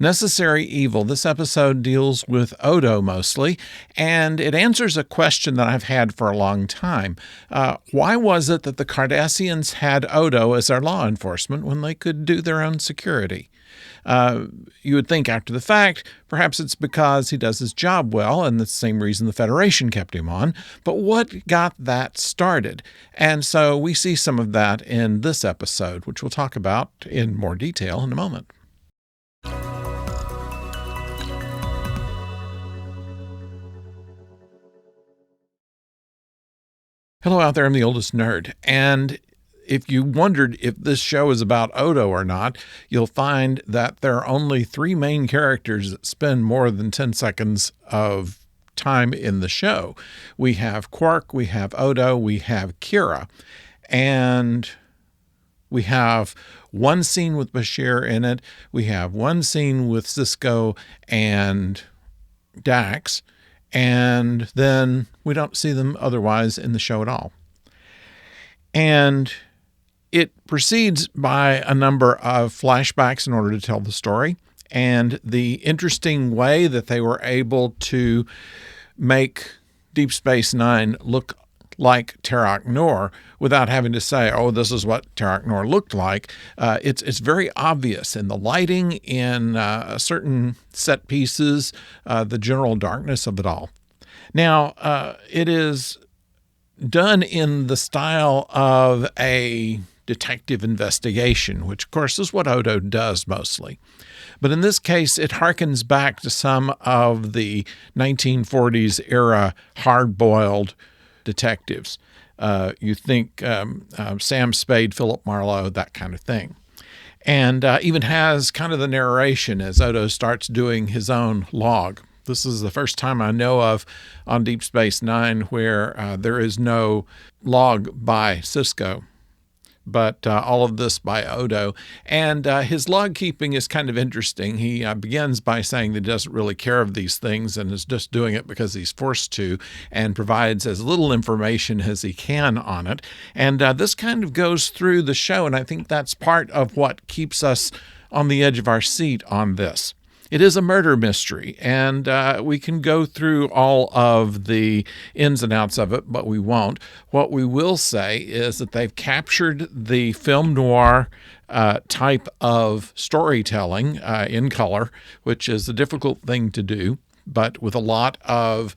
Necessary Evil. This episode deals with Odo mostly, and it answers a question that I've had for a long time. Why was it that the Cardassians had Odo as their law enforcement when they could do their own security? You would think after the fact, perhaps it's because he does his job well, and that's the same reason the Federation kept him on. But what got that started? And so we see some of that in this episode, which we'll talk about in more detail in a moment. Hello out there, I'm the oldest nerd, and if you wondered if this show is about Odo or not, you'll find that there are only three main characters that spend more than 10 seconds of time in the show. We have Quark, we have Odo, we have Kira, and we have one scene with Bashir in it, we have one scene with Sisko and Dax, and then we don't see them otherwise in the show at all. And it proceeds by a number of flashbacks in order to tell the story. And the interesting way that they were able to make Deep Space Nine look like Terok Nor without having to say, oh, this is what Terok Nor looked like. It's very obvious in the lighting, in certain set pieces, the general darkness of it all. Now, it is done in the style of a detective investigation, which, of course, is what Odo does mostly. But in this case, it harkens back to some of the 1940s era hard-boiled detectives. You think Sam Spade, Philip Marlowe, that kind of thing. And even has kind of the narration as Odo starts doing his own log. This is the first time I know of on Deep Space Nine where there is no log by Sisko, but all of this by Odo. And his log keeping is kind of interesting. He begins by saying that he doesn't really care of these things and is just doing it because he's forced to, and provides as little information as he can on it. And this kind of goes through the show, and I think that's part of what keeps us on the edge of our seat on this. It is a murder mystery, and we can go through all of the ins and outs of it, but we won't. What we will say is that they've captured the film noir type of storytelling in color, which is a difficult thing to do, but with a lot of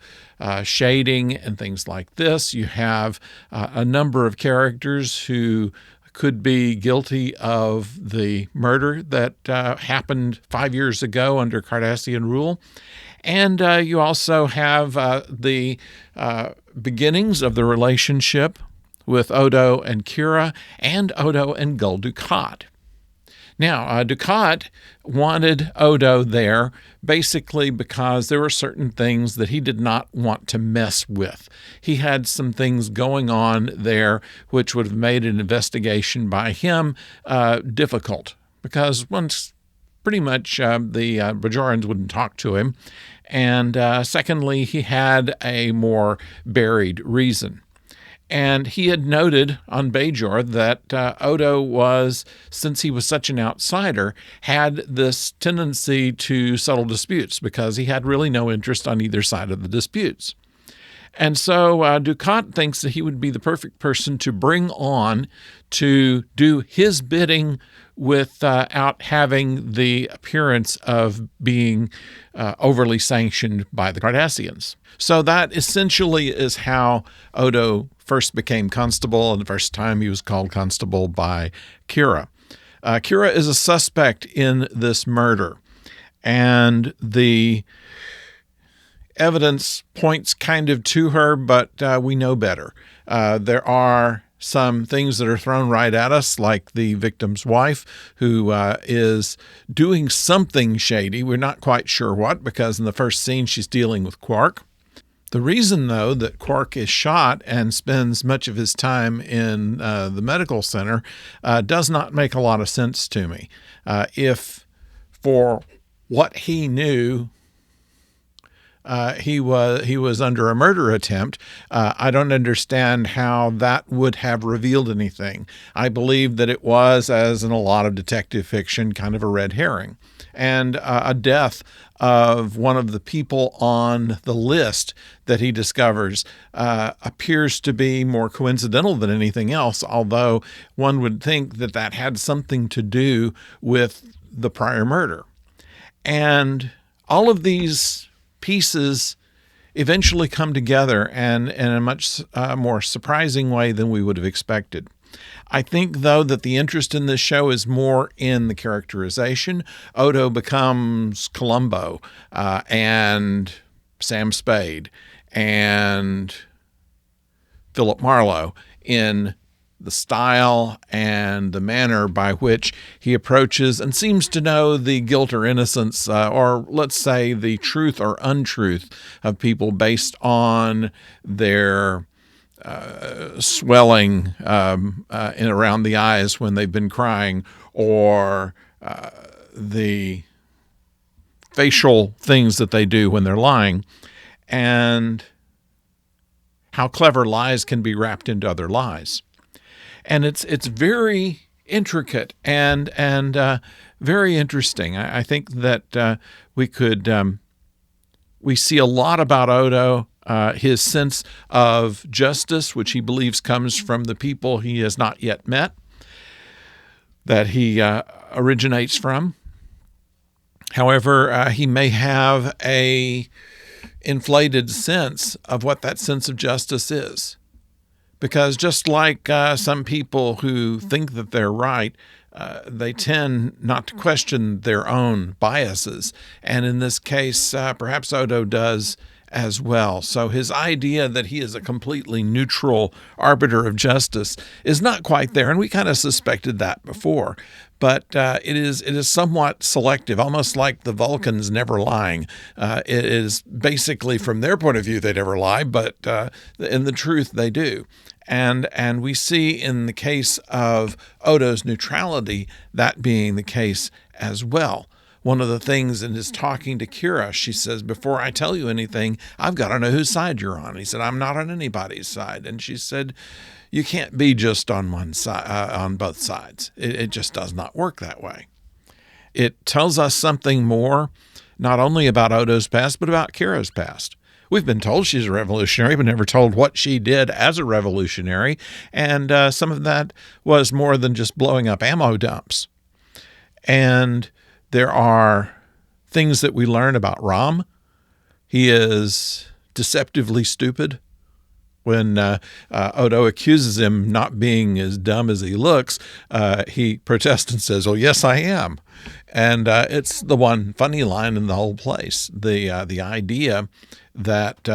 shading and things like this. You have a number of characters who could be guilty of the murder that happened 5 years ago under Cardassian rule. And you also have the beginnings of the relationship with Odo and Kira, and Odo and Gul Dukat. Now, Dukat wanted Odo there basically because there were certain things that he did not want to mess with. He had some things going on there which would have made an investigation by him difficult, because once pretty much the Bajorans wouldn't talk to him. And secondly, he had a more buried reason. And he had noted on Bajor that Odo was, since he was such an outsider, had this tendency to settle disputes because he had really no interest on either side of the disputes. And so Dukat thinks that he would be the perfect person to bring on to do his bidding without having the appearance of being overly sanctioned by the Cardassians. So that essentially is how Odo first became Constable, and the first time he was called Constable by Kira. Kira is a suspect in this murder, and the evidence points kind of to her, but we know better. There are some things that are thrown right at us, like the victim's wife, who is doing something shady. We're not quite sure what, because in the first scene she's dealing with Quark. The reason, though, that Quark is shot and spends much of his time in the medical center does not make a lot of sense to me. If for what he knew, he was under a murder attempt. I don't understand how that would have revealed anything. I believe that it was, as in a lot of detective fiction, kind of a red herring. And a death of one of the people on the list that he discovers appears to be more coincidental than anything else, although one would think that that had something to do with the prior murder. And all of these pieces eventually come together, and in a much more surprising way than we would have expected. I think, though, that the interest in this show is more in the characterization. Odo becomes Columbo and Sam Spade and Philip Marlowe in the style and the manner by which he approaches and seems to know the guilt or innocence, or let's say the truth or untruth of people based on their swelling in around the eyes when they've been crying, or the facial things that they do when they're lying, and how clever lies can be wrapped into other lies. And it's very intricate and very interesting. I think that we see a lot about Odo. His sense of justice, which he believes comes from the people he has not yet met, that he originates from. However, he may have a inflated sense of what that sense of justice is. Because just like some people who think that they're right, they tend not to question their own biases. And in this case, perhaps Odo does as well. So his idea that he is a completely neutral arbiter of justice is not quite there, and we kind of suspected that before. But it is somewhat selective, almost like the Vulcans never lying. It is basically, from their point of view, they never lie, but in the truth, they do. And we see in the case of Odo's neutrality that being the case as well. One of the things in his talking to Kira, she says, before I tell you anything, I've got to know whose side you're on. He said, I'm not on anybody's side. And she said, you can't be just on one side, on both sides. It just does not work that way. It tells us something more, not only about Odo's past, but about Kira's past. We've been told she's a revolutionary, but never told what she did as a revolutionary. And some of that was more than just blowing up ammo dumps. And there are things that we learn about Rom. He is deceptively stupid. When Odo accuses him not being as dumb as he looks, he protests and says, "Oh, yes, I am." And it's the one funny line in the whole place. The idea that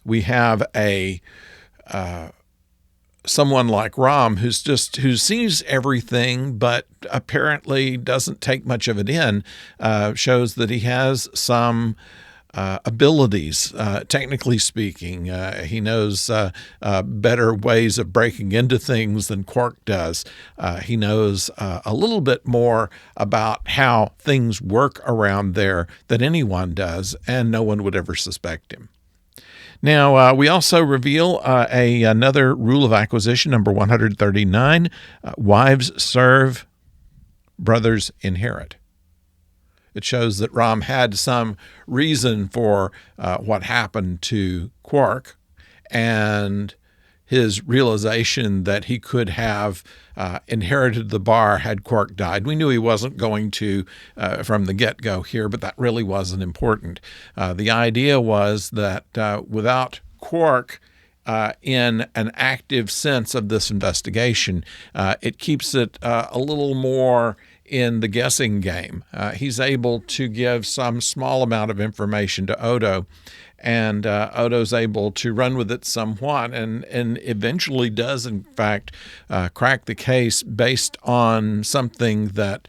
we have a someone like Rom who sees everything but apparently doesn't take much of it in, shows that he has some abilities, technically speaking. He knows better ways of breaking into things than Quark does. He knows a little bit more about how things work around there than anyone does, and no one would ever suspect him. Now, we also reveal another rule of acquisition, number 139, wives serve, brothers inherit. It shows that Rom had some reason for what happened to Quark, and his realization that he could have inherited the bar had Quark died. We knew he wasn't going to from the get-go here, but that really wasn't important. The idea was that without Quark in an active sense of this investigation, it keeps it a little more in the guessing game. He's able to give some small amount of information to Odo, and Odo's able to run with it somewhat and eventually does, in fact, crack the case based on something that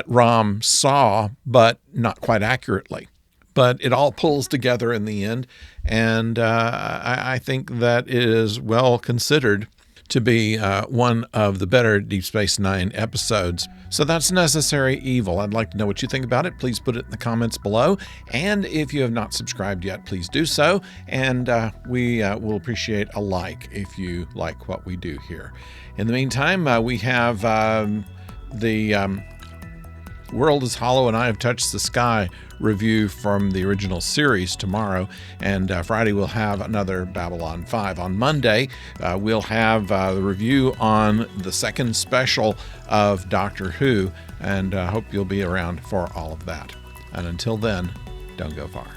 Rom saw, but not quite accurately. But it all pulls together in the end, and I think that it is well considered to be one of the better Deep Space Nine episodes. So that's Necessary Evil. I'd like to know what you think about it. Please put it in the comments below. And if you have not subscribed yet, please do so. And we will appreciate a like if you like what we do here. In the meantime, we have the World is Hollow and I Have Touched the Sky review from the original series tomorrow, and Friday we'll have another Babylon 5. On Monday, we'll have the review on the second special of Doctor Who, and hope you'll be around for all of that. And until then, don't go far.